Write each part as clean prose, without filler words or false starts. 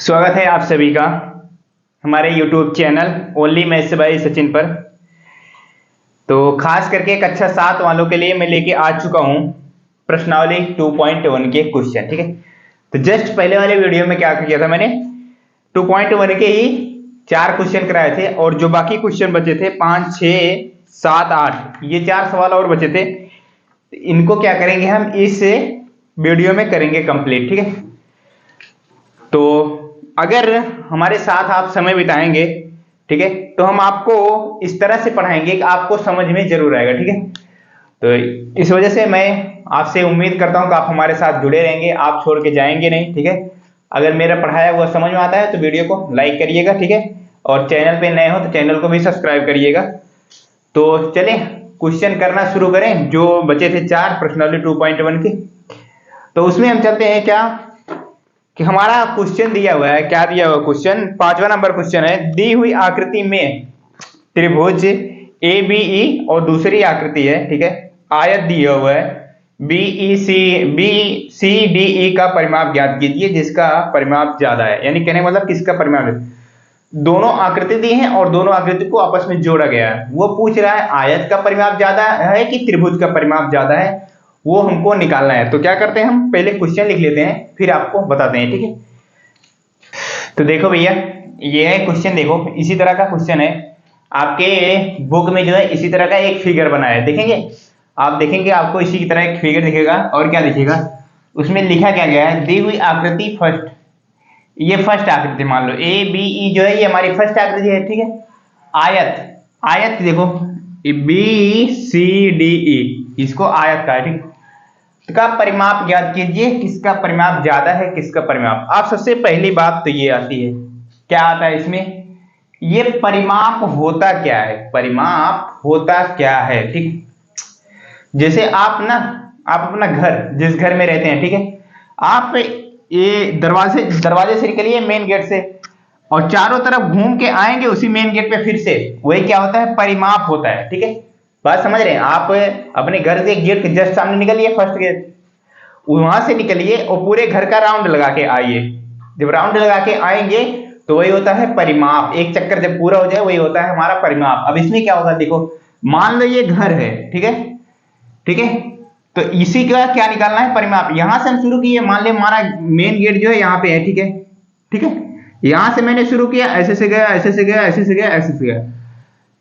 स्वागत है आप सभी का हमारे YouTube channel only maths by Sachin पर। तो खास करके एक अच्छा 7 वालों के लिए मैं लेके आ चुका हूं प्रश्नावली 2.1 के क्वेश्चन। ठीक है, तो जस्ट पहले वाले वीडियो में क्या किया था, मैंने 2.1 के ही 4 क्वेश्चन कराए थे और जो बाकी क्वेश्चन बचे थे 5, 6, 7, 8 ये 4 सवाल और बचे थे। इनको क्या करेंगे, हम इस वीडियो में करेंगे कंप्लीट। ठीक है, तो अगर हमारे साथ आप समय बिताएंगे, ठीक है, तो हम आपको इस तरह से पढ़ाएंगे कि आपको समझ में जरूर आएगा। ठीक है, तो इस वजह से मैं आपसे उम्मीद करता हूं कि आप हमारे साथ जुड़े रहेंगे, आप छोड़ के जाएंगे नहीं। ठीक है, अगर मेरा पढ़ाया हुआ समझ में आता है तो वीडियो को लाइक करिएगा। ठीक है, और चैनल पे नए हो तो चैनल को भी सब्सक्राइब करिएगा। तो चले क्वेश्चन करना शुरू करें। जो बचे थे 4 प्रश्नावली 2.1 के, तो उसमें हम चलते हैं क्या कि हमारा क्वेश्चन दिया हुआ है। क्या दिया हुआ क्वेश्चन? 5वां नंबर क्वेश्चन है। दी हुई आकृति में त्रिभुज ए बी ई और दूसरी आकृति है, ठीक है, आयत दिया हुआ है बी सी डी ई का परिमाप ज्ञात कीजिए जिसका परिमाप ज्यादा है। यानी कहने मतलब किसका परिमाप है? दोनों आकृति दी हैं और दोनों आकृति को आपस में जोड़ा गया है। वो पूछ रहा है आयत का परिमाप ज्यादा है कि त्रिभुज का परिमाप ज्यादा है, वो हमको निकालना है। तो क्या करते हैं, हम पहले क्वेश्चन लिख लेते हैं फिर आपको बताते हैं। ठीक है, तो देखो भैया, ये है क्वेश्चन। देखो इसी तरह का क्वेश्चन है आपके बुक में, जो है इसी तरह का एक फिगर बना है। देखेंगे आप, देखेंगे आपको इसी की तरह एक फिगर दिखेगा। और क्या दिखेगा, उसमें लिखा क्या गया है? दी हुई आकृति फर्स्ट, ये फर्स्ट आकृति मान लो ए बी ई जो है ये हमारी फर्स्ट आकृति है। ठीक है, आयत देखो बी सी डी ई, इसको आयत का है। ठीक, का परिमाप ज्ञात कीजिए, किसका परिमाप ज्यादा है किसका परिमाप। आप सबसे पहली बात तो ये आती है, क्या आता है इसमें? ये परिमाप होता क्या है? परिमाप होता क्या है? ठीक, जैसे आप अपना घर, जिस घर में रहते हैं, ठीक है, आप ये दरवाजे से निकलिए मेन गेट से और चारों तरफ घूम के आएंगे उसी मेन गेट पे फिर से, वही क्या होता है? परिमाप होता है। ठीक है, बात समझ रहे हैं? आप अपने घर से गेट के जस्ट सामने निकलिए, फर्स्ट गेट, वहां से निकलिए और पूरे घर का राउंड लगा के आइए। जब राउंड लगा के आएंगे तो वही होता है परिमाप। एक चक्कर जब पूरा हो जाए वही होता है हमारा परिमाप। अब इसमें क्या होगा, देखो मान लो ये घर है, ठीक है, ठीक है, तो इसी का क्या निकालना है? परिमाप। यहां से हम शुरू किए, मान ले हमारा मेन गेट जो है यहाँ पे है, ठीक है, ठीक है, यहां से मैंने शुरू किया, ऐसे से गया, ऐसे से गया, ऐसे से गया, ऐसे से गया,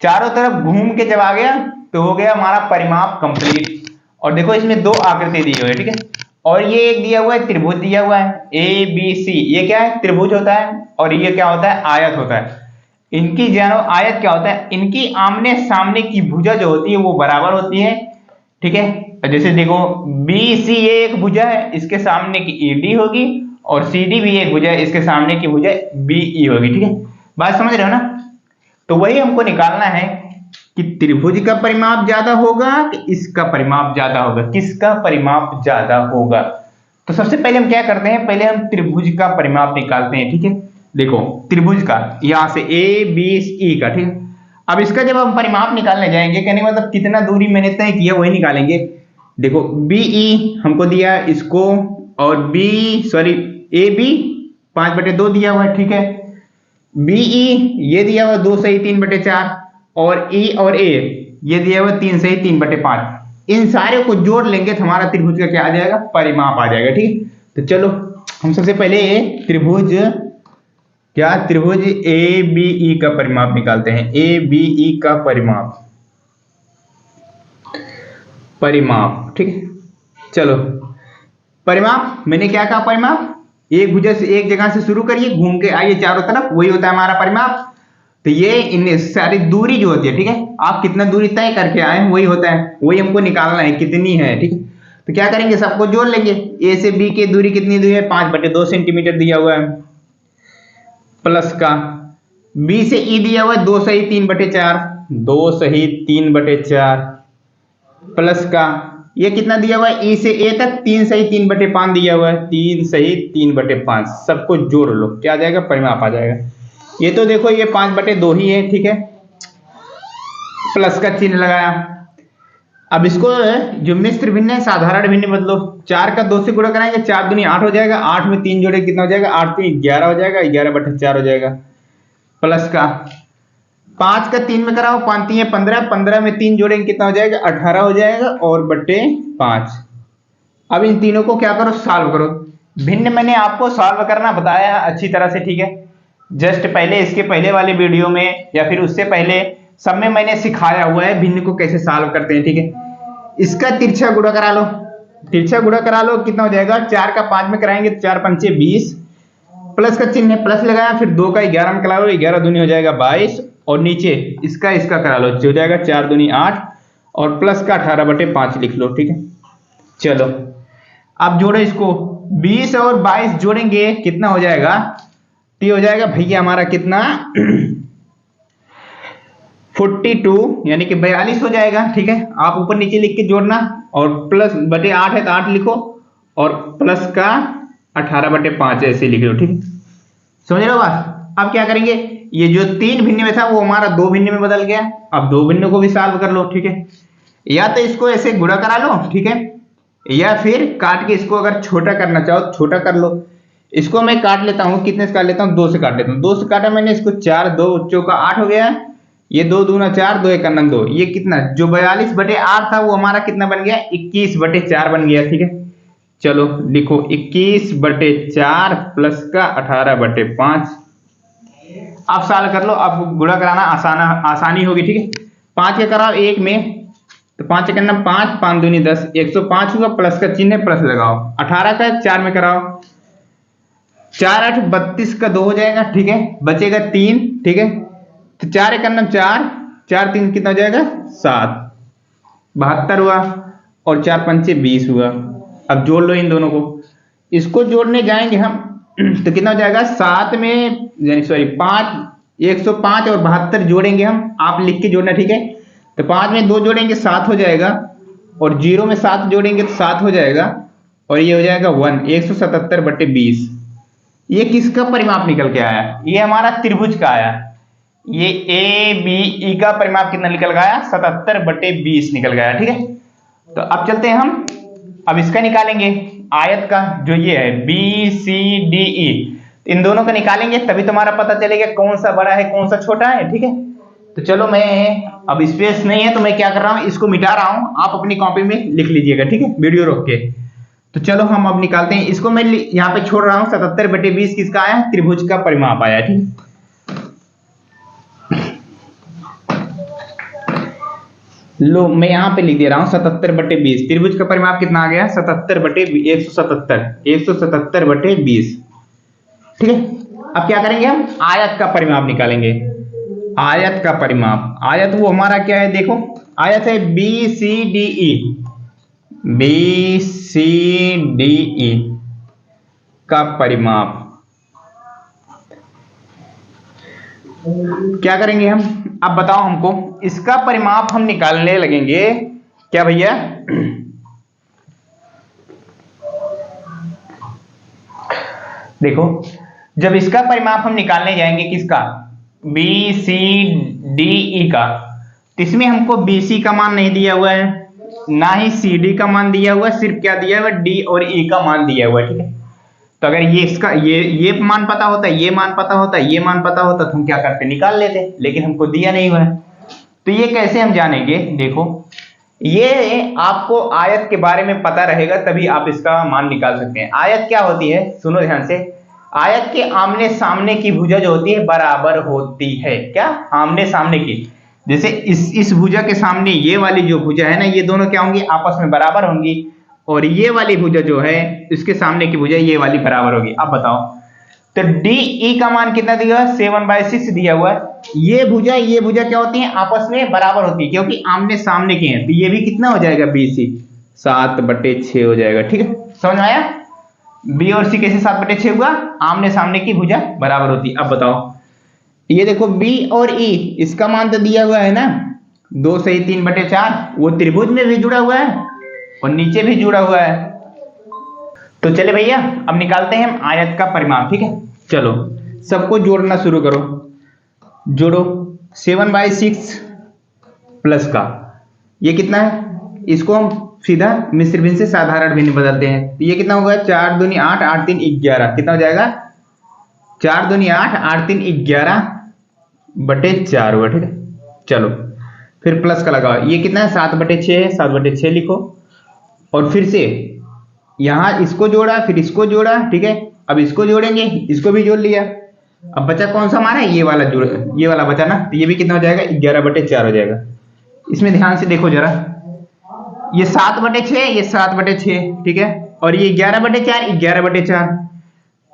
चारों तरफ घूम के जब आ गया तो हो गया हमारा परिमाप कंप्लीट। और देखो इसमें 2 आकृति दी हुई है, ठीक है, और ये एक दिया हुआ है त्रिभुज दिया हुआ है ए बी सी, ये क्या है? त्रिभुज होता है। और ये क्या होता है? आयत होता है। इनकी जानो आयत क्या होता है? इनकी आमने सामने की भुजा जो होती है वो बराबर होती है। ठीक है, जैसे देखो बी सी ये एक भुजा है, इसके सामने की ई डी होगी, और सी डी भी एक भुजा है, इसके सामने की भुजा बी ई होगी। ठीक है, बात समझ रहे हो ना? तो वही हमको निकालना है कि त्रिभुज का परिमाप ज्यादा होगा कि इसका परिमाप ज्यादा होगा, किसका परिमाप ज्यादा होगा। तो सबसे पहले हम क्या करते हैं, पहले हम त्रिभुज का परिमाप निकालते हैं। ठीक है, देखो त्रिभुज का यहां से ए बी ई का, ठीक है, अब इसका जब हम परिमाप निकालने जाएंगे, कहने मतलब कितना दूरी मैंने तय किया वही निकालेंगे। देखो बी ई हमको दिया इसको, और ए बी 5/2 दिया हुआ है, ठीक है, बीई ये दिया हुआ 2 सही 3/4, और ई और ए ये दिया हुआ 3 सही 3/5। इन सारे को जोड़ लेंगे तो हमारा त्रिभुज का क्या आ जाएगा? परिमाप आ जाएगा। ठीक, तो चलो हम सबसे पहले त्रिभुज ए बी ई का परिमाप निकालते हैं। ए बी ई का परिमाप, ठीक है, चलो परिमाप मैंने क्या कहा? परिमाप एक भुजा से एक जगह से शुरू करिए, घूम के आइए चारों तरफ, वही होता है हमारा परिमाप। तो ये इन सारी दूरी जो होती है, ठीक है, आप कितना दूरी तय करके आए वही होता है, वही हमको निकालना है कितनी है। ठीक है, तो क्या करेंगे, सबको जोड़ लेंगे। ए से बी की दूरी कितनी दूरी है? 5/2 सेंटीमीटर दिया हुआ है, प्लस का बी से ई दिया हुआ है 2 सही 3/4, 2 सही 3/4, प्लस का ये कितना दिया हुआ है? ई से ए तक 3 सही 3/5 दिया हुआ है, 3 सही 3/5, सबको जोड़ लो, क्या आ जाएगा? परिमाप आ जाएगा। ये तो देखो ये 5/2 ही है, ठीक है, प्लस का चिन्ह लगाया। अब इसको जो मिश्र भिन्न है साधारण भिन्न बदलो। 4 का 2 से गुणा कराएंगे, 4 दूनी 8 हो जाएगा, 8 में 3 जोड़े कितना हो जाएगा, 8 3 11 हो जाएगा, 11/4 हो जाएगा। प्लस का 5 का 3 में कराओ, 5 3 15, 15 में 3 जोड़ेंगे कितना हो जाएगा, 18 हो जाएगा, और बटे 5। अब इन तीनों को क्या करो, सॉल्व करो। भिन्न मैंने आपको सॉल्व करना बताया है अच्छी तरह से, ठीक है। जस्ट पहले इसके पहले वाले वीडियो में या फिर उससे पहले सब में मैंने सिखाया हुआ है भिन्न को कैसे सॉल्व करते हैं, ठीक है। इसका तिरछा गुणा करा लो, तिरछा गुणा करा लो, कितना हो जाएगा, 4 का 5 में कराएंगे तो 4 पंचे 20, प्लस का चिन्ह है प्लस लगाया, फिर 2 का 11 में करा लो, 11 दूनी हो जाएगा 22, और नीचे इसका करा लो, जो हो जाएगा 4 दूनी 8, और प्लस का 18/5 लिख लो, ठीक है। चलो अब जोड़ो इसको, 20 और 22 जोड़ेंगे कितना हो जाएगा, तो ये हो जाएगा भैया हमारा कितना 42 यानी कि 42 हो जाएगा, ठीक है। आप ऊपर नीचे लिख के जोड़ना, और प्लस बटे 8 है तो 8 लिखो, और प्लस का 18/5 ऐसे लिख लो, ठीक है। समझ रहे हो बात। अब क्या करेंगे, ये जो 3 भिन्न में था वो हमारा 2 भिन्न में बदल गया। अब 2 भिन्न को भी सॉल्व कर लो, ठीक है। या तो इसको ऐसे गुणा करा लो, ठीक है, या फिर काट के इसको अगर छोटा करना चाहो छोटा कर लो। इसको मैं काट लेता हूं, कितने से काट लेता हूं, 2 से काट लेता हूं। 2 से काटा मैंने इसको, 4 2 चौका 8 हो गया, ये 2 दूना 4, 2 1 2, ये कितना जो 42/8 था वो हमारा कितना बन गया, 21/4 बन गया, ठीक है। चलो लिखो 21/4 प्लस का 18/5। अब सॉल्व कर लो, अब गुणा कराना आसानी होगी, ठीक है। 5 के कराओ 1 में, तो 5 करना 5 5 दूनी 10, 105 हुआ, प्लस का चिन्ह है प्लस लगाओ। 18 का 4 में कराओ, 4 8 32 का 2 हो जाएगा, ठीक है, बचेगा 3, ठीक है। तो 4 1 4, 4 3 कितना हो जाएगा 7, 72 हुआ, और 4 पंचे 20 हुआ। अब जोड़ लो इन दोनों को, इसको जोड़ने जाएंगे हम तो कितना हो जाएगा, 7 में सॉरी 5 105 और 72 जोड़ेंगे हम, आप लिख के जोड़ना, ठीक है। तो 5 में 2 जोड़ेंगे 7 हो जाएगा, और 0 में 7 जोड़ेंगे तो 7 हो जाएगा, और ये हो जाएगा 1 177/20। ये किसका परिमाप निकल के आया, ये हमारा त्रिभुज का आया। ये ABE का परिमाप कितना निकल गया, 77/20 निकल गया, ठीक है। तो अब चलते हैं हम, अब इसका निकालेंगे आयत का, जो ये है BCDE, इन दोनों का निकालेंगे तभी तुम्हारा पता चलेगा कौन सा बड़ा है कौन सा छोटा है, ठीक है। तो चलो मैं, अब स्पेस नहीं है तो मैं क्या कर रहा हूं, इसको मिटा रहा हूं, आप अपनी कॉपी में लिख लीजिएगा, ठीक है, वीडियो रोक के। तो चलो हम अब निकालते हैं इसको, मैं यहाँ पे छोड़ रहा हूं, 77/20 किसका आया, त्रिभुज का परिमाप आया, ठीक। लो मैं यहाँ पे लिख दे रहा हूं 77/20, त्रिभुज का परिमाप कितना आ गया, 177/20, ठीक है। अब क्या करेंगे हम, आयत का परिमाप निकालेंगे। आयत का परिमाप, आयत वो हमारा क्या है, देखो आयत है BCDE का परिमाप। क्या करेंगे हम, अब बताओ हमको, इसका परिमाप हम निकालने लगेंगे क्या भैया, देखो जब इसका परिमाप हम निकालने जाएंगे किसका, BCDE का, तो इसमें हमको BC का मान नहीं दिया हुआ है, ना ही CD का मान दिया हुआ है, सिर्फ क्या दिया हुआ है, D और E का मान दिया हुआ है, ठीक है। तो अगर ये इसका ये मान पता होता, ये मान पता होता, ये मान पता होता तो हम क्या करते, निकाल लेते, लेकिन हमको दिया नहीं हुआ है। तो ये कैसे हम जानेंगे, देखो ये आपको आयत के बारे में पता रहेगा तभी आप इसका मान निकाल सकते हैं। आयत क्या होती है, सुनो ध्यान से, आयत के आमने सामने की भुजा जो होती है बराबर होती है, क्या, आमने सामने की। जैसे इस भुजा के सामने ये वाली जो भुजा है ना, ये दोनों क्या होंगी, आपस में बराबर होंगी, और ये वाली भुजा जो है इसके सामने की भुजा ये वाली बराबर होगी। अब बताओ, तो DE का मान कितना दिया हुआ है, 7/6 दिया हुआ है। ये भुजा क्या होती है, आपस में बराबर होती है क्योंकि आमने सामने की है, तो ये भी कितना हो जाएगा, BC 7/6 हो जाएगा, ठीक है। समझ में आया, B और C कैसे 7/6 हुआ, आमने सामने की भुजा बराबर होती। अब बताओ, ये देखो B और E, इसका मान तो दिया हुआ है ना, 2 से 3/4, वो त्रिभुज में भी जुड़ा हुआ है और नीचे भी जुड़ा हुआ है। तो चले भैया अब निकालते हैं हम आयत का परिमाप, ठीक है। चलो सबको जोड़ना शुरू करो, जोड़ो 7/6 प्लस का ये कितना है इसको हम सीधा मिश्र भिन्न से साधारण भिन्न बदलते हैं। तो ये कितना होगा, 4 दूनी 8, 8 3 11, कितना हो जाएगा 4 दूनी 8, 8 3 11/4 हुआ। ठीक है, चलो फिर प्लस का लगाओ, ये कितना है 7/6 है, 7/6 लिखो। और फिर से यहाँ इसको जोड़ा, फिर इसको जोड़ा। ठीक है, अब इसको जोड़ेंगे, इसको भी जोड़ लिया। अब बचा कौन सा हमारा, ये वाला जुड़, ये वाला बचा ना, तो ये भी कितना हो जाएगा 11/4 हो जाएगा। इसमें ध्यान से देखो जरा, ये 7/6, ये 7/6, ठीक है, और ये 11/4, 11/4।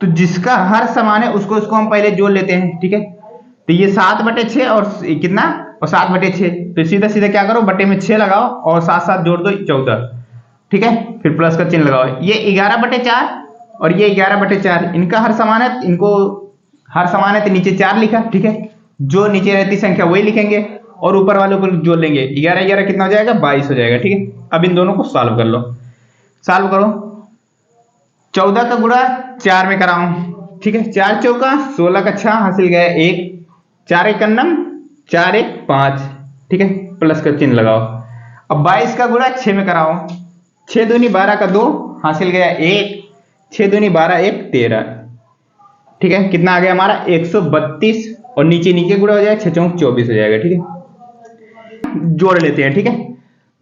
तो जिसका हर समान है उसको हम पहले जोड़ लेते हैं। ठीक है, तो ये 7/6 और कितना, और 7/6, तो सीधा सीधा क्या करो, बटे में 6 लगाओ और साथ साथ जोड़ दो 14। ठीक है, फिर प्लस का चिन्ह लगाओ। ये 11/4 और ये 11/4, इनका हर समान है, इनको हर समान है तो नीचे 4 लिखा। ठीक है, जो नीचे रहती संख्या वही लिखेंगे और ऊपर वालों को जोड़ लेंगे। 11 11 कितना हो जाएगा, 22 हो जाएगा। ठीक है, अब इन दोनों को सॉल्व कर लो, सॉल्व करो। 14 का गुणा 4 में कराऊं। ठीक है, 4 चौका 16 का 6 हासिल गया 1, 4 1 4 1 5। ठीक है, प्लस का चिन्ह लगाओ। अब 22 का गुणा 6 में कराओ। 6 दूनी 12 का 2 हासिल गया 1, 6 दूनी 12 1 13। ठीक है, कितना आ गया हमारा 132, और नीचे नीचे गुणा हो जाएगा 6 चौक 24 हो जाएगा। ठीक है, जोड़ लेते हैं। ठीक है,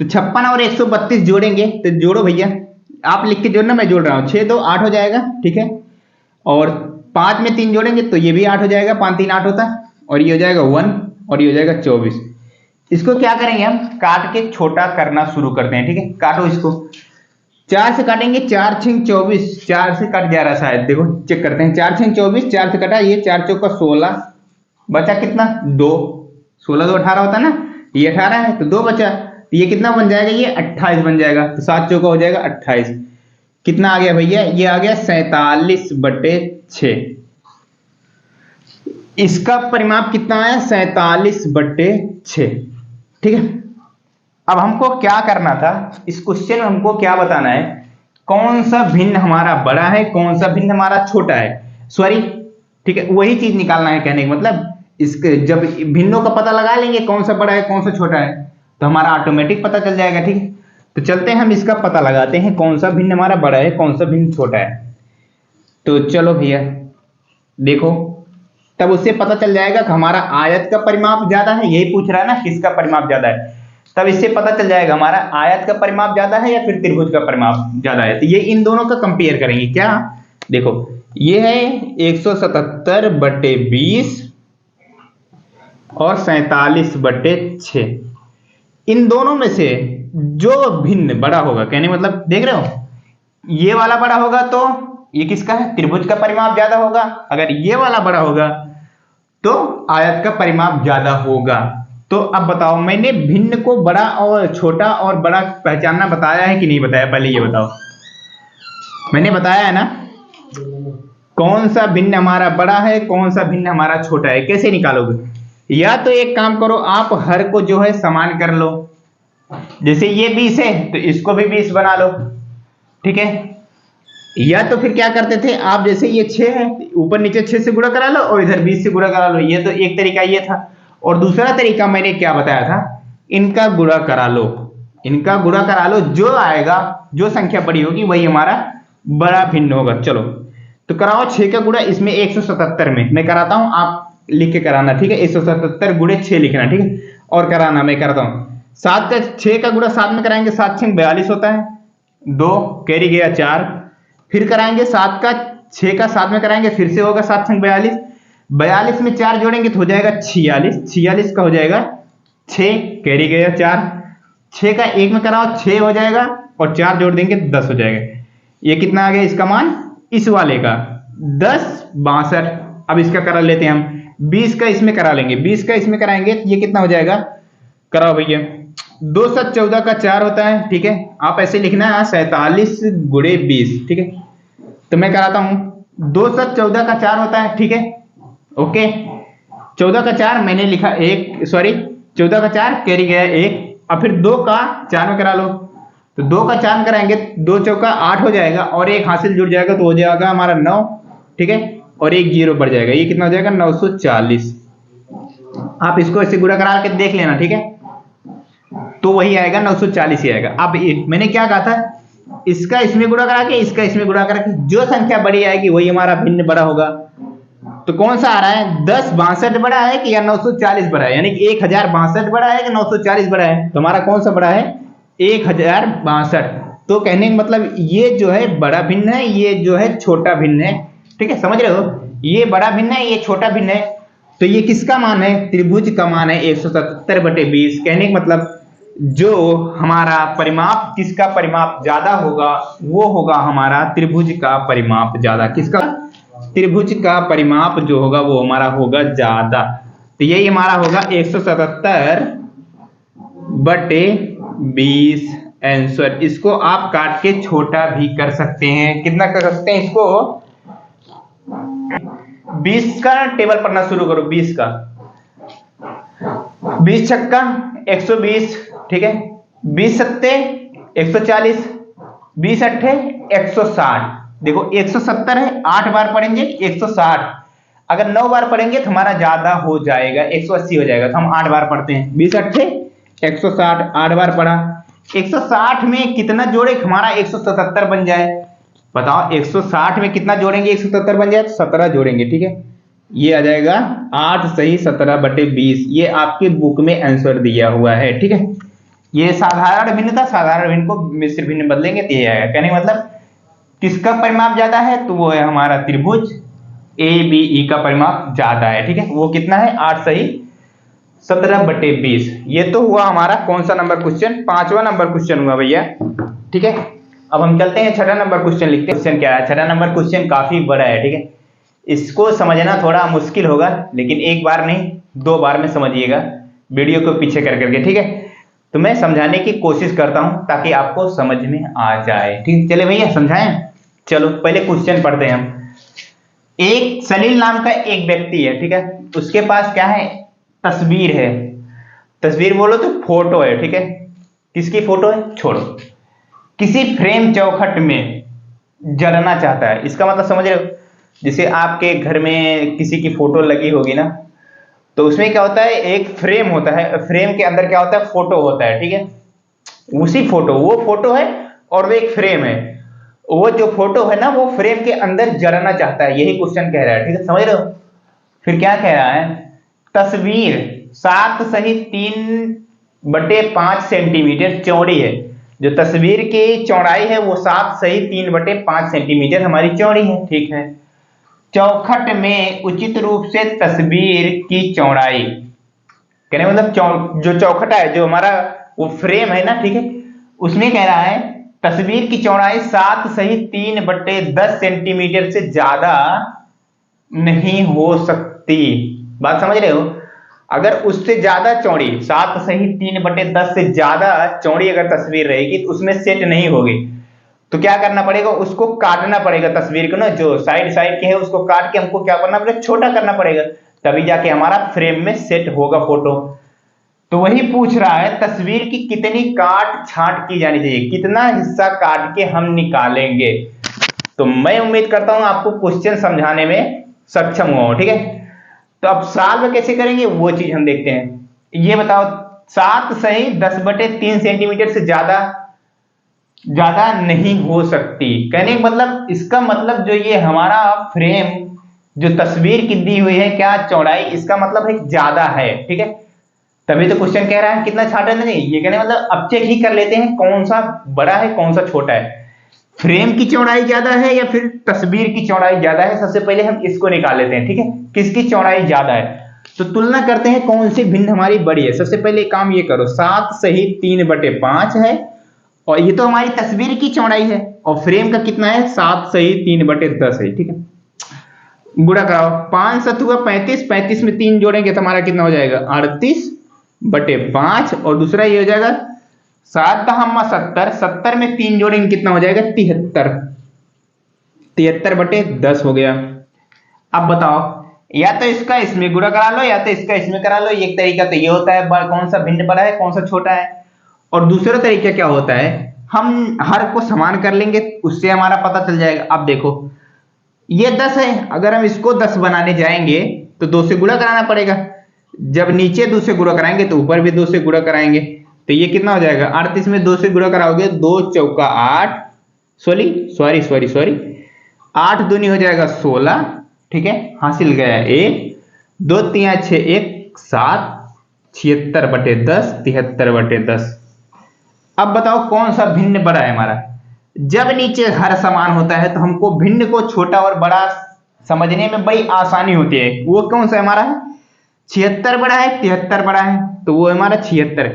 तो 56 और 132 जोड़ेंगे, तो जोड़ो भैया, आप लिख के जोड़ना, मैं जोड़ रहा हूं। 6 2 8 हो जाएगा। ठीक है, और 5 में 3 जोड़ेंगे तो ये भी 8 हो जाएगा, 5 3 8 होता है, और ये हो जाएगा 1, और ये हो जाएगा 24। इसको क्या करेंगे, हम काट के छोटा करना शुरू करते हैं। ठीक है, काटो इसको, 4 से काटेंगे, 4 6 24, 4 से कट जा रहा शायद, देखो चेक करते हैं। 4 6 24, 4 से कटा, ये 4 चौका 16, बचा कितना 2, 16 2 18 होता है ना, ये 18 है तो 2 बचा, तो ये कितना बन जाएगा, ये 28 बन जाएगा। तो 7 चौका हो जाएगा 28। कितना आ गया भैया, ये आ गया 47/6। इसका परिमाप कितना आया, 47/6। ठीक है, अब हमको क्या करना था, इस क्वेश्चन में हमको क्या बताना है, कौन सा भिन्न हमारा बड़ा है, कौन सा भिन्न हमारा छोटा है, सॉरी। ठीक है, वही चीज निकालना है, कहने का मतलब इसके जब भिन्नों का पता लगा लेंगे, कौन सा बड़ा है कौन सा छोटा है, तो हमारा ऑटोमेटिक पता चल जाएगा। ठीक है, तो चलते हैं हम इसका पता लगाते हैं, कौन सा भिन्न हमारा बड़ा है कौन सा भिन्न छोटा है। तो चलो भैया देखो, तब उससे पता चल जाएगा कि हमारा आयत का परिमाप ज्यादा है, यही पूछ रहा है ना किसका परिमाप ज्यादा है, तब इससे पता चल जाएगा हमारा आयत का परिमाप ज्यादा है या फिर त्रिभुज का परिमाप ज्यादा है। तो ये इन दोनों का कंपेयर करेंगे। क्या, देखो ये है 177/20 और 47/6। इन दोनों में से जो भिन्न बड़ा होगा, कहने मतलब देख रहे हो, ये वाला बड़ा होगा तो ये किसका है, त्रिभुज का परिमाप ज्यादा होगा। अगर ये वाला बड़ा होगा तो आयत का परिमाप ज्यादा होगा। तो अब बताओ, मैंने भिन्न को बड़ा और छोटा और बड़ा पहचानना बताया है कि नहीं बताया, पहले ये बताओ। मैंने बताया है ना, कौन सा भिन्न हमारा बड़ा है कौन सा भिन्न हमारा छोटा है, कैसे निकालोगे। या तो एक काम करो, आप हर को जो है समान कर लो, जैसे ये 20 है तो इसको भी 20 बना लो। ठीक है, या तो फिर क्या करते थे आप, जैसे ये 6 है ऊपर नीचे 6 से गुणा करा लो और इधर 20 से गुणा करा लो। ये तो एक तरीका ये था, और दूसरा तरीका मैंने क्या बताया था, इनका गुणा करा लो, इनका गुणा करा लो, जो आएगा जो संख्या बड़ी होगी वही हमारा बड़ा भिन्न होगा। चलो तो कराओ, 6 का गुणा इसमें 177 में मैं कराता हूं, आप लिख के कराना। ठीक है, 177 गुणे 6 लिखना। ठीक है, और कराना मैं करता हूं। 6 का गुणा 7 में कराएंगे, 7 6 42 होता है, 2 कैरी गया 4, फिर कराएंगे 7 का 6 का 7 में कराएंगे, फिर से होगा 7 6 42, 42 में 4 जोड़ेंगे तो हो जाएगा 46, 46 का हो जाएगा 6 कैरी गया 4, 6 का 1 में कराओ 6 हो जाएगा, और 4 जोड़ देंगे 10 हो जाएगा। ये कितना आ गया इसका मान, इस वाले का 10 62। अब इसका करा लेते हैं हम, 20 का इसमें करा लेंगे, 20 का इसमें कराएंगे तो ये कितना हो जाएगा, कराओ भैया। 2 7 14 का 4 होता है। ठीक है, आप ऐसे लिखना है 47 गुणे 20। ठीक है, तो मैं कराता हूं, 2 7 14 का 4 होता है। ठीक है, ओके, 14 का 4 मैंने लिखा 1, सॉरी 14 का 4 कैरी गया 1। अब फिर 2 का 4 में करा लो, तो 2 का 4 में कराएंगे, 2 चौका 8 हो जाएगा, और एक हासिल जुड़ जाएगा तो हो जाएगा हमारा 9। ठीक है, और एक 0 बढ़ जाएगा, ये कितना हो जाएगा 940। आप इसको ऐसे गुणा करा के देख लेना। ठीक है, तो वही आएगा 940 ही आएगा। अब मैंने क्या कहा था, इसका इसमें गुणा करा के इसका इसमें गुणा करा के जो संख्या बड़ी आएगी वही हमारा भिन्न बड़ा होगा। तो कौन सा आ रहा है, 1062 बड़ा है कि या 940 बड़ा है, यानी कि 1062 बड़ा है कि 940 बड़ा है। तो हमारा कौन सा बड़ा है, 1062। तो कहने का मतलब ये जो है बड़ा भिन्न है, ये जो है छोटा भिन्न है। ठीक है, समझ रहे हो, ये बड़ा भिन्न है, ये छोटा भिन्न है। तो ये किसका मान है, त्रिभुज का मान है 177/20। कहने का मतलब जो हमारा परिमाप, किसका परिमाप ज्यादा होगा, वो होगा हमारा त्रिभुज का परिमाप ज्यादा। किसका, त्रिभुज का परिमाप जो होगा वो हमारा होगा ज्यादा। तो यही हमारा होगा 177/20 आंसर। इसको आप काट के छोटा भी कर सकते हैं। कितना कर सकते हैं इसको, 20 का टेबल पढ़ना शुरू करो। 20 का, 20 छक्का 120, ठीक है, 20 सत्ते 140, 20 अट्ठे 160। देखो 170 है, 8 बार पढ़ेंगे 160, अगर 9 बार पढ़ेंगे तो हमारा ज्यादा हो जाएगा, 180 हो जाएगा। तो हम 8 बार पढ़ते हैं, 20 अट्ठे 160, 8 बार पढ़ा। 160 में कितना जोड़े हमारा 177 बन जाए, बताओ 160 में कितना जोड़ेंगे 177 बन जाए, तो 17 जोड़ेंगे। ठीक है, ये आ जाएगा 8 सही 17/20। ये आपके बुक में आंसर दिया हुआ है। ठीक है, ये साधारण भिन्न था, साधारण भिन्न को मिश्र भिन्न बदलेंगे तो ये आएगा। कहने का मतलब किसका परिमाप ज्यादा है, तो वो है हमारा त्रिभुज ABE का परिमाप ज्यादा है। ठीक है, वो कितना है, 8 सही 17/20। ये तो हुआ हमारा कौन सा नंबर क्वेश्चन, 5वां नंबर क्वेश्चन हुआ भैया। ठीक है, अब हम चलते हैं 6वां नंबर क्वेश्चन लिखते हैं। क्वेश्चन क्या है, 6वां नंबर क्वेश्चन काफी बड़ा है। ठीक है, इसको समझना थोड़ा मुश्किल होगा, लेकिन एक बार नहीं 2 बार में समझिएगा, वीडियो को पीछे कर करके। ठीक है, तो मैं समझाने की कोशिश करता हूं ताकि आपको समझ में आ जाए। ठीक, चले भैया समझाएं। चलो पहले क्वेश्चन पढ़ते हैं हम। एक सलील नाम का एक व्यक्ति है, ठीक है, उसके पास क्या है, तस्वीर है। तस्वीर बोलो तो फोटो है। ठीक है, किसकी फोटो है, छोड़ो, किसी फ्रेम चौखट में जलना चाहता है। इसका मतलब समझ रहे हो, जैसे आपके घर में किसी की फोटो लगी होगी ना, तो उसमें क्या होता है, एक फ्रेम होता है, फ्रेम के अंदर क्या होता है, फोटो होता है। ठीक है, उसी फोटो, वो फोटो है और वो एक फ्रेम है। वो जो फोटो है ना, वो फ्रेम के अंदर जलना चाहता है, यही क्वेश्चन कह रहा है। ठीक है, समझ रहे हो। फिर क्या कह रहा है, तस्वीर 7 सही 3/5 सेंटीमीटर चौड़ी है। जो तस्वीर की चौड़ाई है वो 7 सही 3/5 सेंटीमीटर हमारी चौड़ी है। ठीक है, चौखट में उचित रूप से तस्वीर की चौड़ाई, कहने मतलब जो चौखटा है, जो हमारा वो फ्रेम है ना, ठीक है, उसमें कह रहा है तस्वीर की चौड़ाई 7 सही 3/10 सेंटीमीटर से ज्यादा नहीं हो सकती। बात समझ रहे हो, अगर उससे ज्यादा चौड़ी, 7 सही 3/10 से ज्यादा चौड़ी अगर तस्वीर रहेगी तो उसमें सेट नहीं होगी। तो क्या करना पड़ेगा, उसको काटना पड़ेगा तस्वीर को ना, जो साइड साइड के है उसको काट के हमको क्या करना पड़ेगा, छोटा करना पड़ेगा, तभी जाके हमारा फ्रेम में सेट होगा फोटो। तो वही पूछ रहा है तस्वीर की कितनी काट छांट की जानी चाहिए, कितना हिस्सा काट के हम निकालेंगे। तो मैं उम्मीद करता हूं आपको क्वेश्चन समझाने में सक्षम हुआ। ठीक है, तो अब सॉल्व कैसे करेंगे वो चीज हम देखते हैं। ये बताओ, 7 सही 10/3 सेंटीमीटर से ज्यादा नहीं हो सकती। कहने का मतलब, इसका मतलब जो ये हमारा फ्रेम, जो तस्वीर की दी हुई है क्या चौड़ाई, इसका मतलब है ज्यादा है। ठीक है, तभी तो क्वेश्चन कह रहा है कितना छाटा नहीं। ये कहने मतलब अब चेक ही कर लेते हैं कौन सा बड़ा है कौन सा छोटा है, फ्रेम की चौड़ाई ज्यादा है या फिर तस्वीर की चौड़ाई ज्यादा है। सबसे पहले हम इसको निकाल लेते हैं। ठीक है, किसकी चौड़ाई ज्यादा है, तो तुलना करते हैं कौन सी भिन्न हमारी बड़ी है। सबसे पहले काम ये करो, 7 सही 3/5 है और ये तो हमारी तस्वीर की चौड़ाई है, और फ्रेम का कितना है, 7 सही 3/10 है। ठीक है, गुणा कराओ, 5 7 35, 35 में 3 जोड़ेंगे तो हमारा कितना हो जाएगा, 38/5, और दूसरा ये हो जाएगा 7 दहम्मा 70, 70 में 3 जोड़ेंगे कितना हो जाएगा, 73, 73/10 हो गया। अब बताओ, या तो इसका इसमें गुणा करा लो या तो इसका इसमें करा लो। एक तरीका तो ये होता है कौन सा भिन्न बड़ा है कौन सा छोटा है, और दूसरा तरीका क्या होता है, हम हर को समान कर लेंगे, उससे हमारा पता चल जाएगा। अब देखो ये 10 है, अगर हम इसको 10 बनाने जाएंगे तो 2 से गुणा कराना पड़ेगा। जब नीचे 2 से गुणा कराएंगे तो ऊपर भी 2 से गुणा कराएंगे, तो ये कितना हो जाएगा 38 में 2 से गुणा कराओगे 2 चौका 8, सॉरी 8 दूनी हो जाएगा 16, ठीक है, हासिल गया 1, 2 3 6 1 7, 76/10 73/10। अब बताओ कौन सा भिन्न बड़ा है हमारा। जब नीचे हर समान होता है तो हमको भिन्न को छोटा और बड़ा समझने में बड़ी आसानी होती है। वो कौन सा हमारा है, 76 बड़ा है 73 बड़ा है, तो वो हमारा 76।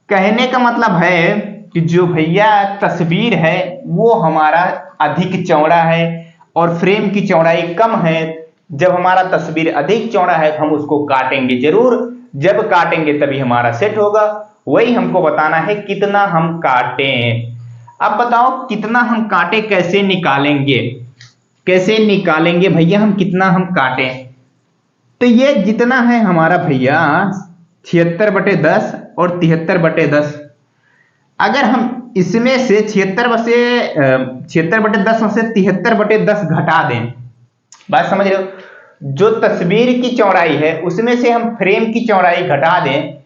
कहने का मतलब है कि जो भैया तस्वीर है वो हमारा अधिक चौड़ा है और फ्रेम की चौड़ाई कम है। जब हमारा तस्वीर अधिक चौड़ा है तो हम उसको काटेंगे जरूर, जब काटेंगे तभी हमारा सेट होगा। वही हमको बताना है कितना हम काटें। अब बताओ कितना हम काटे कैसे निकालेंगे, कैसे निकालेंगे भैया हम कितना हम काटें। तो ये जितना है हमारा भैया 76/10 और 73/10, अगर हम इसमें से 76/10 में से 73/10 घटा दें, बात समझ रहे हो, जो तस्वीर की चौड़ाई है उसमें से हम फ्रेम की चौड़ाई घटा दें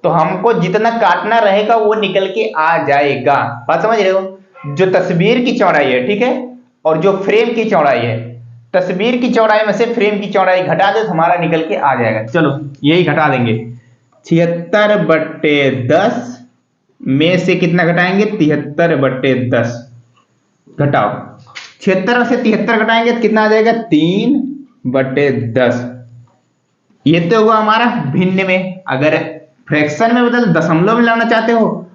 तो हमको जितना काटना रहेगा वो निकल के आ जाएगा। बात समझ रहे हो, जो तस्वीर की चौड़ाई है, ठीक है, और जो फ्रेम की चौड़ाई है, तस्वीर की चौड़ाई में से फ्रेम की चौड़ाई घटा दे तो हमारा निकल के आ जाएगा। चलो यही घटा देंगे, 76/10 में से कितना घटाएंगे 73/10, घटाओ 76 से 73 घटाएंगे तो कितना आ जाएगा 3/10। ये तो हुआ हमारा भिन्न में। अगर फ्रैक्शन में बदल दशमलव में लाना चाहते हो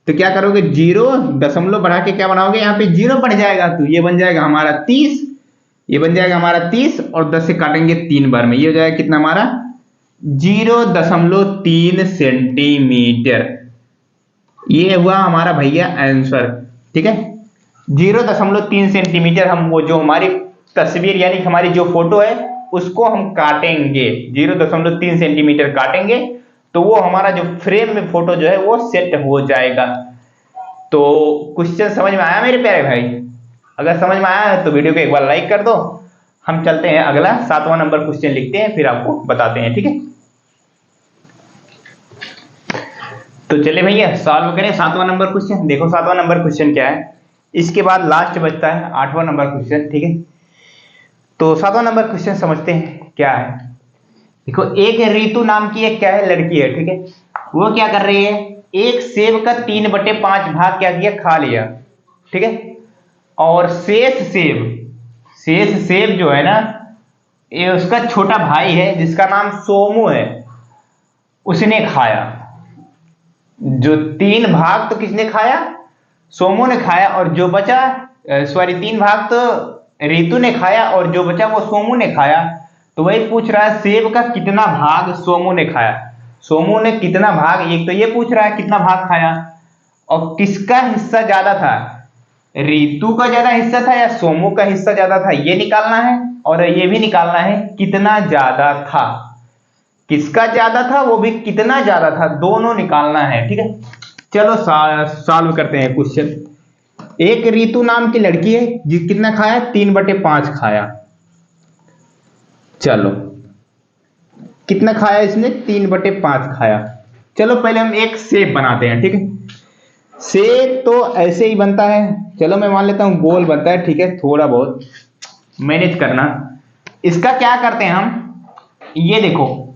तो क्या करोगे, 0 दशमलव बढ़ा के क्या बनाओगे, यहाँ पे 0 बढ़ जाएगा तो ये बन जाएगा हमारा 30, ये बन जाएगा हमारा 30 और 10 से काटेंगे 3 बार में, ये हो जाएगा कितना हमारा 0.3 सेंटीमीटर। ये हुआ हमारा भैया आंसर, ठीक है, 0.3 सेंटीमीटर। हम वो जो हमारी तस्वीर यानी हमारी जो फोटो है उसको हम काटेंगे, 0.3 सेंटीमीटर काटेंगे तो वो हमारा जो फ्रेम में फोटो जो है वो सेट हो जाएगा। तो क्वेश्चन समझ में आया मेरे प्यारे भाई? अगर समझ में आया है तो वीडियो को एक बार लाइक कर दो। हम चलते हैं अगला 7वां नंबर क्वेश्चन लिखते हैं, फिर आपको बताते हैं, ठीक है। तो चलिए भैया सॉल्व करें 7वां नंबर क्वेश्चन। देखो 7वां नंबर क्वेश्चन क्या है, इसके बाद लास्ट बचता है 8वां नंबर क्वेश्चन, ठीक है। तो 7वां नंबर क्वेश्चन समझते हैं क्या है। देखो एक रितु नाम की एक क्या है लड़की है, ठीक है, वो क्या कर रही है, एक सेब का 3/5 भाग क्या किया, खा लिया, ठीक है, और शेष सेब जो है ना, ये उसका छोटा भाई है जिसका नाम सोमू है, उसने खाया। जो 3 भाग तो किसने खाया, सोमू ने खाया, और जो बचा 3 भाग तो रितु ने खाया और जो बचा वो सोमू ने खाया। तो वही पूछ रहा है सेब का कितना भाग सोमू ने खाया। सोमू ने कितना भाग, एक तो ये पूछ रहा है कितना भाग खाया, और किसका हिस्सा ज्यादा था, रितु का ज्यादा हिस्सा था या सोमू का हिस्सा ज्यादा था, ये निकालना है। और ये भी निकालना है कितना ज्यादा था, किसका ज्यादा था वो भी कितना ज्यादा था, दोनों निकालना है, ठीक है। चलो सॉल्व करते हैं क्वेश्चन। एक रितु नाम की लड़की है जी, कितना खाया 3/5 खाया। चलो कितना खाया इसने 3/5 खाया। चलो पहले हम एक सेब बनाते हैं, ठीक है। सेब तो ऐसे ही बनता है, चलो मैं मान लेता हूं गोल बनता है, ठीक है, थोड़ा बहुत मैनेज करना। इसका क्या करते हैं हम, ये देखो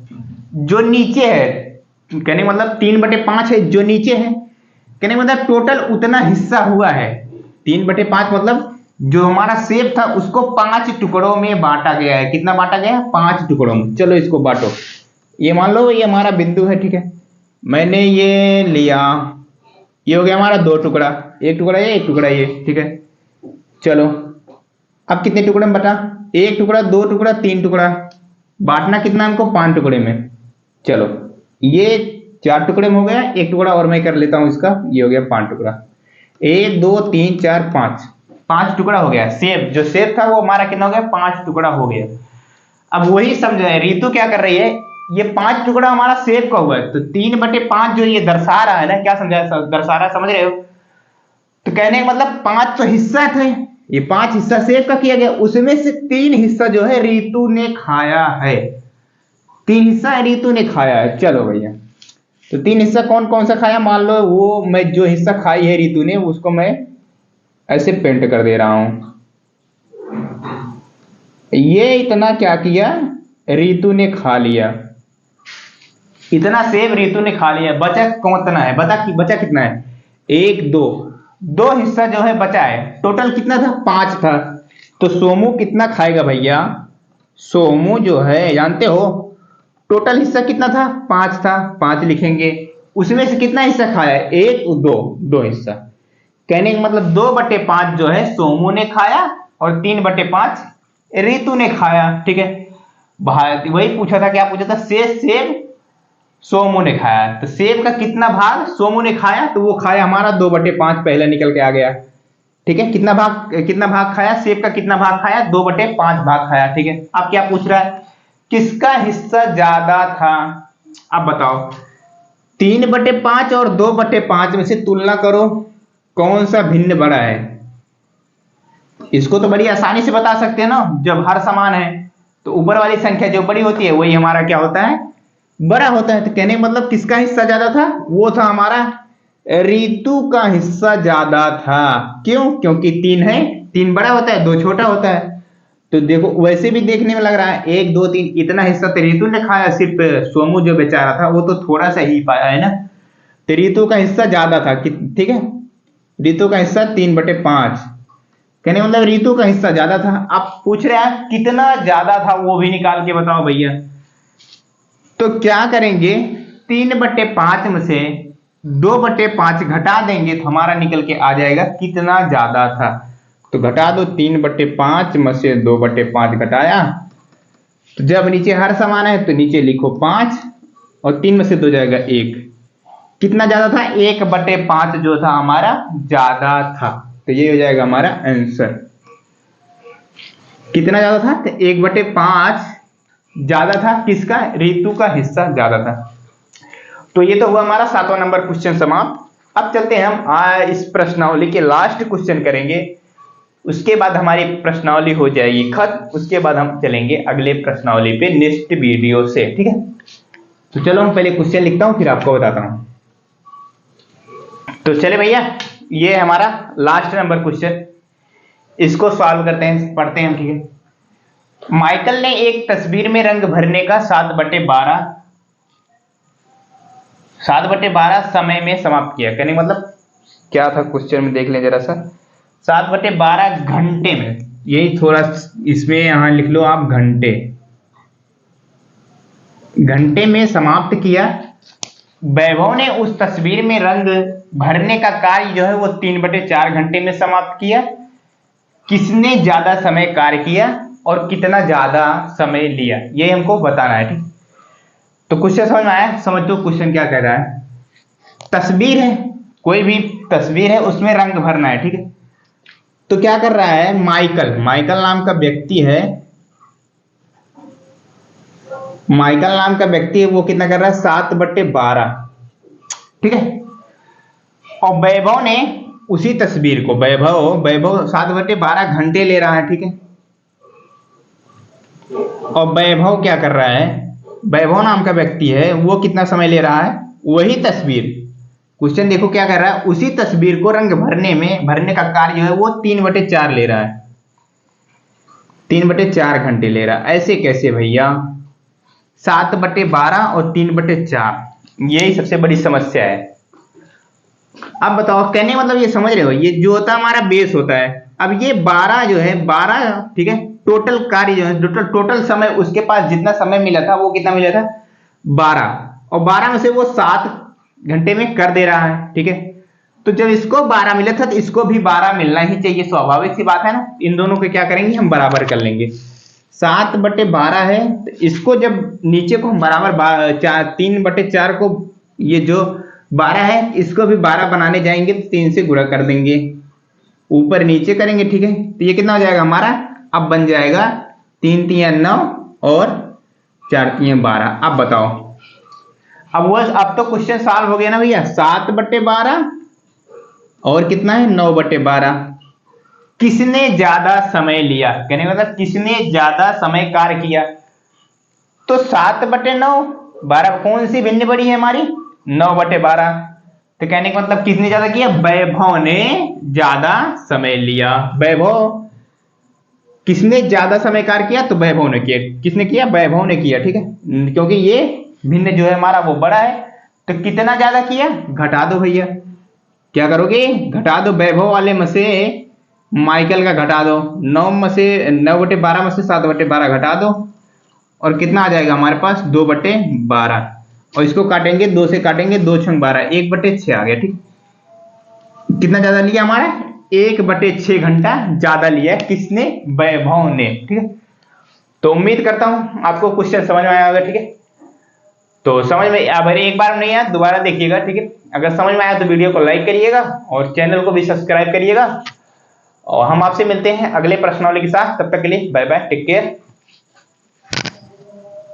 जो नीचे है, कहने मतलब 3/5 है, जो नीचे है कहने मतलब टोटल उतना हिस्सा हुआ है 3/5, मतलब जो हमारा सेब था उसको 5 टुकड़ों में बांटा गया है। कितना बांटा गया है, 5 टुकड़ों में। चलो इसको बांटो, ये मान लो ये हमारा बिंदु है, ठीक है, मैंने ये लिया, ये हो गया हमारा 2 टुकड़ा, एक टुकड़ा ये एक टुकड़ा ये, ठीक है। चलो अब कितने टुकड़े में बटा, 1 टुकड़ा 2 टुकड़ा 3 टुकड़ा, बांटना कितना हमको 5 टुकड़े में। चलो ये 4 टुकड़े में हो गया, एक टुकड़ा और मैं कर लेता हूं इसका, ये हो गया 5 टुकड़ा, 1 2 3 4 5 टुकड़ा हो गया। सेब जो सेब था वो हमारा कितना हो गया, 5 टुकड़ा हो गया। अब वही समझ रितु क्या कर रही है, ये 5 टुकड़ा हमारा सेब का हुआ है, तो 3/5 जो ये दर्शा रहा है ना, क्या समझा दर्शा रहा है, समझ रहे हो। तो कहने का मतलब 5 तो हिस्सा थे, ये 5 हिस्सा सेब का किया गया, उसमें से 3 हिस्सा जो है रितु ने खाया है, 3 हिस्सा रितु ने खाया है। चलो भैया तो 3 हिस्सा कौन कौन सा खाया, मान लो वो मैं जो हिस्सा खाई है रितु ने उसको मैं ऐसे पेंट कर दे रहा हूं। ये इतना क्या किया, रितु ने खा लिया, इतना सेब रितु ने खा लिया। बचा कितना है, बचा कितना है, 1 2, 2 हिस्सा जो है बचा है। टोटल कितना था, 5 था। तो सोमू कितना खाएगा भैया, सोमू जो है जानते हो टोटल हिस्सा कितना था, 5 था, 5 लिखेंगे। उसमें से कितना हिस्सा खाया, 1 2, 2 हिस्सा। कहने का मतलब 2/5 जो है सोमू ने खाया और 3/5 रितु ने खाया। ठीक है, वही पूछा था, क्या पूछा था, शेष सेब सोमू ने खाया। तो सेब का कितना भाग सोमू ने खाया, तो वो खाया हमारा 2/5, पहले निकल के आ गया। ठीक है, कितना भाग खाया, सेब का कितना भाग खाया, 2/5 भाग खाया। ठीक है, अब क्या पूछ रहा है, किसका हिस्सा ज्यादा था। अब बताओ 3/5 और 2/5 में से तुलना करो, कौन सा भिन्न बड़ा है। इसको तो बड़ी आसानी से बता सकते हैं ना, जब हर समान है तो ऊपर वाली संख्या जो बड़ी होती है वही हमारा क्या होता है, बड़ा होता है। तो कहने का मतलब किसका हिस्सा ज्यादा था, वो था हमारा रितु का हिस्सा ज्यादा था। क्यों, क्योंकि 3 है, 3 बड़ा होता है, 2 छोटा होता है। तो देखो वैसे भी देखने में लग रहा है 1 2 3 इतना हिस्सा तो रितु ने खाया, सिर्फ सोमू जो बेचारा था वो तो थोड़ा सा ही पाया है ना। तो रितु का हिस्सा ज्यादा था, ठीक है, रितु का हिस्सा 3/5। कहने का मतलब रितु का हिस्सा ज्यादा था। अब पूछ रहे हैं कितना ज्यादा था, वो भी निकाल के बताओ भैया। तो क्या करेंगे, 3/5 में से 2/5 घटा देंगे तो हमारा निकल के आ जाएगा कितना ज्यादा था। तो घटा दो, 3/5 में से 2/5 घटाया, तो जब नीचे हर समान है तो नीचे लिखो 5 और 3 में से 2 जाएगा 1। कितना ज्यादा था, 1/5 जो था हमारा ज्यादा था। तो ये हो जाएगा हमारा आंसर। कितना ज्यादा था, तो 1/5 ज्यादा था, किसका, रितु का हिस्सा ज्यादा था। तो ये तो हुआ हमारा 7वां नंबर क्वेश्चन समाप्त। अब चलते हैं हम इस प्रश्नावली के लास्ट क्वेश्चन करेंगे, उसके बाद हमारी प्रश्नावली हो जाएगी खत्म। उसके बाद हम चलेंगे अगले प्रश्नावली पे नेक्स्ट वीडियो से। ठीक है, तो चलो हम पहले क्वेश्चन लिखता हूं फिर आपको बताता हूं। तो चले भैया, ये हमारा लास्ट नंबर क्वेश्चन, इसको सॉल्व करते हैं, पढ़ते हैं हम। ठीक है, माइकल ने एक तस्वीर में रंग भरने का 7/12 समय में समाप्त किया। कहने मतलब क्या था क्वेश्चन में, देख लें जरा सा। 7/12 घंटे में, यही थोड़ा इसमें यहां लिख लो आप, घंटे में समाप्त किया। वैभव ने उस तस्वीर में रंग भरने का कार्य जो है वो 3/4 घंटे में समाप्त किया। किसने ज्यादा समय कार्य किया और कितना ज्यादा समय लिया, ये हमको बताना है। ठीक, तो क्वेश्चन समझ में आया, समझ दो क्वेश्चन क्या कह रहा है। तस्वीर है, कोई भी तस्वीर है उसमें रंग भरना है। ठीक है, तो क्या कर रहा है, माइकल नाम का व्यक्ति है, वो कितना कर रहा है, 7/12। ठीक है, और वैभव ने उसी तस्वीर को, वैभव 7/12 घंटे ले रहा है। ठीक है, और वैभव क्या कर रहा है, वैभव नाम का व्यक्ति है, वो कितना समय ले रहा है, वही तस्वीर, क्वेश्चन देखो क्या कर रहा है, उसी तस्वीर को रंग भरने का कार्य जो है वो 3/4 ले रहा है, 3/4 घंटे ले रहा है। ऐसे कैसे भैया, 7/12 और 3/4, यही सबसे बड़ी समस्या है। अब बताओ, कहने मतलब ये समझ रहे हो, ये जो होता है हमारा बेस होता है। अब ये 12 जो है 12, ठीक है, टोटल कार्य जो है, टोटल समय उसके पास जितना समय मिला था वो कितना मिला था, 12, और 12 में से वो 7 घंटे में कर दे रहा है। ठीक है, तो जब इसको 12 मिला था तो इसको भी 12 मिलना ही चाहिए, स्वाभाविक सी बात है ना। इन दोनों को क्या करेंगे, हम बराबर कर लेंगे। 7/12 है, तो इसको जब नीचे को हम बराबर 3/4 को, ये जो 12 है इसको भी 12 बनाने जाएंगे तो 3 से गुणा कर देंगे, ऊपर नीचे करेंगे। ठीक है, तो ये कितना हो जाएगा हमारा, अब बन जाएगा 3 3 9 और 4 3 12। अब बताओ, अब तो क्वेश्चन सॉल्व हो गया ना भैया। 7/12 और कितना है, 9/12। किसने ज्यादा समय लिया, कहने का मतलब किसने ज्यादा समय कार्य किया। तो 7/9, 12 कौन सी भिन्न बड़ी है हमारी, 9/12। तो कहने का मतलब किसने ज्यादा किया? वैभव ने ज्यादा समय लिया। वैभव किसने ज्यादा समय कार्य किया? तो वैभव ने किया। किसने किया? वैभव ने किया। ठीक है, क्योंकि ये भिन्न जो है हमारा वो बड़ा है। तो कितना ज्यादा किया? घटा दो भैया। क्या करोगे? घटा दो। वैभव वाले में से माइकल का घटा दो। 9/12 में से 7/12 घटा दो और कितना आ जाएगा हमारे पास? 2/12। और इसको काटेंगे, 2 से काटेंगे, 2 छंग 12, 1/6 आ गया। ठीक, कितना ज्यादा लिया हमारा? 1/6 घंटा ज्यादा लिया। किसने? वैभव ने। ठीक है, तो उम्मीद करता हूं आपको क्वेश्चन समझ में आया होगा। ठीक है, तो समझ में अगर एक बार नहीं आया दोबारा देखिएगा। ठीक है, अगर समझ में आया तो वीडियो को लाइक करिएगा और चैनल को भी सब्सक्राइब करिएगा। और हम आपसे मिलते हैं अगले प्रश्नावली के साथ। तब तक के लिए बाय बाय, टेक केयर।